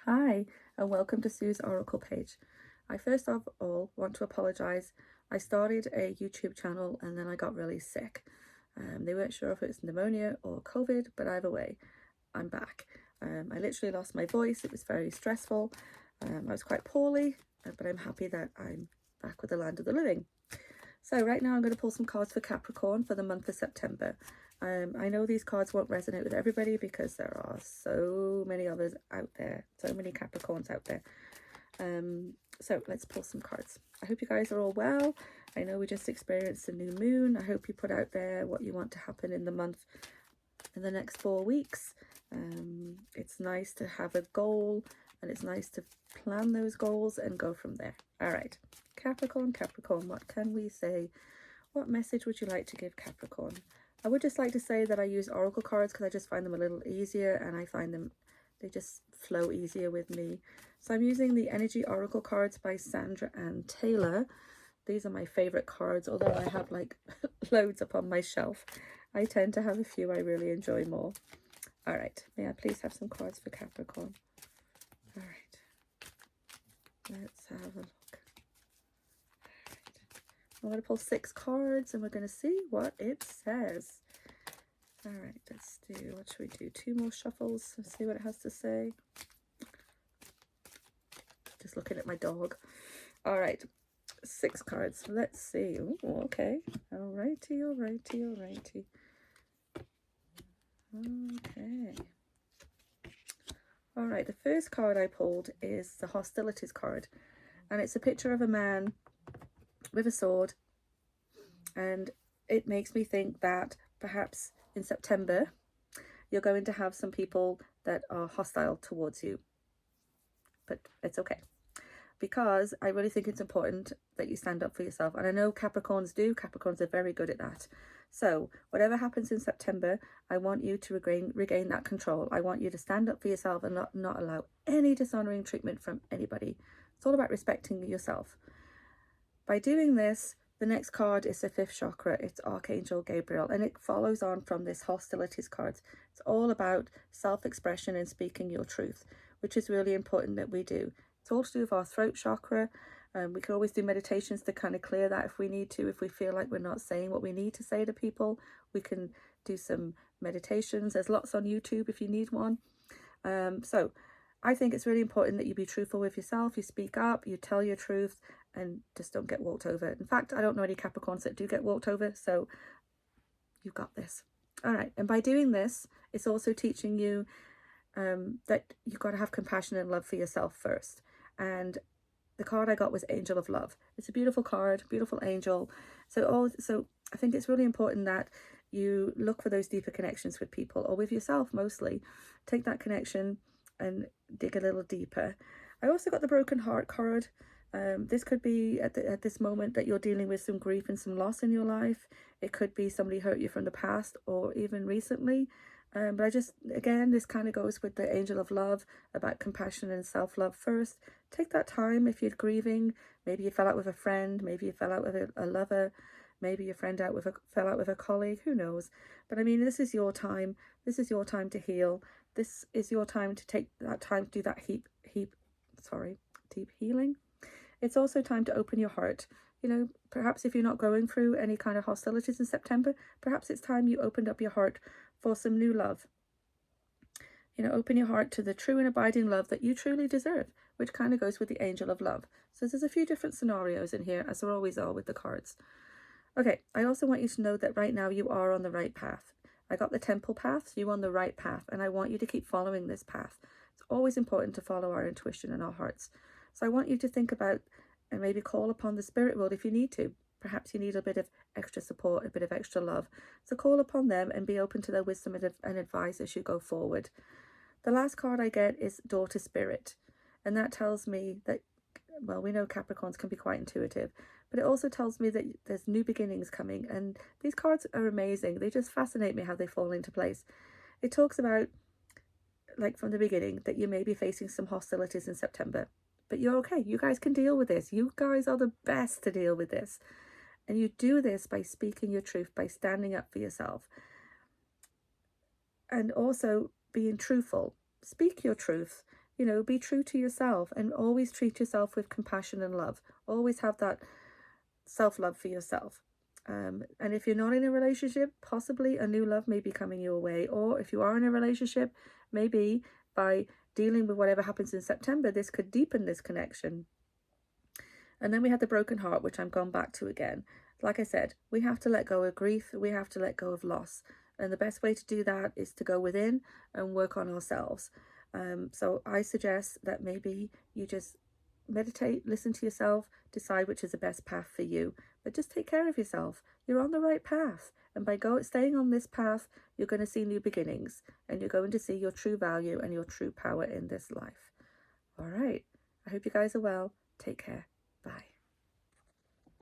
Hi, and welcome to Sue's Oracle page. I first of all want to apologize. I started a YouTube channel and then I got really sick. They weren't sure if it was pneumonia or COVID, but either way, I'm back. I literally lost my voice. It was very stressful. I was quite poorly, but I'm happy that I'm back with the land of the living. So right now I'm going to pull some cards for Capricorn for the month of September. I know these cards won't resonate with everybody because there are so many others out there, so many Capricorns out there. So let's pull some cards. I hope you guys are all well. I know we just experienced a new moon. I hope you put out there what you want to happen in the month, in the next 4 weeks. It's nice to have a goal and it's nice to plan those goals and go from there. All right, Capricorn, what can we say? What message would you like to give Capricorn? I would just like to say that I use oracle cards because I just find them a little easier and I find them, they just flow easier with me. So I'm using the Energy Oracle cards by Sandra Ann Taylor. These are my favorite cards, although I have like loads up on my shelf. I tend to have a few I really enjoy more. All right, may I please have some cards for Capricorn? All right, let's have a look. I'm going to pull 6 cards and we're going to see what it says. All right, let's do, what should we do? 2 more shuffles and see what it has to say. Just looking at my dog. All right, 6 cards. Let's see. Ooh, okay. All righty. Okay. All right, the first card I pulled is the Hostilities card. And it's a picture of a man with a sword. And it makes me think that perhaps in September, you're going to have some people that are hostile towards you. But it's okay. Because I really think it's important that you stand up for yourself. And I know Capricorns do. Capricorns are very good at that. So whatever happens in September, I want you to regain that control. I want you to stand up for yourself and not allow any dishonoring treatment from anybody. It's all about respecting yourself. By doing this, the next card is the 5th chakra. It's Archangel Gabriel, and it follows on from this Hostilities cards. It's all about self-expression and speaking your truth, which is really important that we do. It's all to do with our throat chakra. We can always do meditations to kind of clear that if we need to. If we feel like we're not saying what we need to say to people, we can do some meditations. There's lots on YouTube if you need one. So I think it's really important that you be truthful with yourself. You speak up, you tell your truth, and just don't get walked over. In fact, I don't know any Capricorns that do get walked over, so you've got this. All right, and by doing this, it's also teaching you that you've got to have compassion and love for yourself first. And the card I got was Angel of Love. It's a beautiful card, beautiful angel. So I think it's really important that you look for those deeper connections with people or with yourself mostly. Take that connection and dig a little deeper. I also got the Broken Heart card. This could be at this moment that you're dealing with some grief and some loss in your life. It could be somebody hurt you from the past or even recently. But I just, again, this kind of goes with the Angel of Love about compassion and self-love first. Take that time if you're grieving. Maybe you fell out with a friend. Maybe you fell out with a lover. Maybe your friend fell out with a colleague. Who knows? But I mean, this is your time. This is your time to heal. This is your time to take that time to do that deep healing. It's also time to open your heart. You know, perhaps if you're not going through any kind of hostilities in September, perhaps it's time you opened up your heart for some new love. You know, open your heart to the true and abiding love that you truly deserve, which kind of goes with the Angel of Love. So there's a few different scenarios in here, as there always are with the cards. Okay, I also want you to know that right now you are on the right path. I got the Temple path, so you're on the right path, and I want you to keep following this path. It's always important to follow our intuition and our hearts. So I want you to think about and maybe call upon the spirit world if you need to. Perhaps you need a bit of extra support, a bit of extra love. So call upon them and be open to their wisdom and advice as you go forward. The last card I get is Daughter Spirit. And that tells me that, well, we know Capricorns can be quite intuitive, but it also tells me that there's new beginnings coming. And these cards are amazing. They just fascinate me how they fall into place. It talks about, like from the beginning, that you may be facing some hostilities in September. But you're okay. You guys can deal with this. You guys are the best to deal with this. And you do this by speaking your truth, by standing up for yourself. And also being truthful. Speak your truth. you know, be true to yourself and always treat yourself with compassion and love. Always have that self-love for yourself. And if you're not in a relationship, possibly a new love may be coming your way. Or if you are in a relationship, maybe by dealing with whatever happens in September, this could deepen this connection. And then we had the broken heart, which I'm gone back to again. Like I said, we have to let go of grief. We have to let go of loss. And the best way to do that is to go within and work on ourselves. So I suggest that maybe you just meditate, listen to yourself, decide which is the best path for you. But just take care of yourself. You're on the right path. And by staying on this path, you're going to see new beginnings. And you're going to see your true value and your true power in this life. All right. I hope you guys are well. Take care. Bye.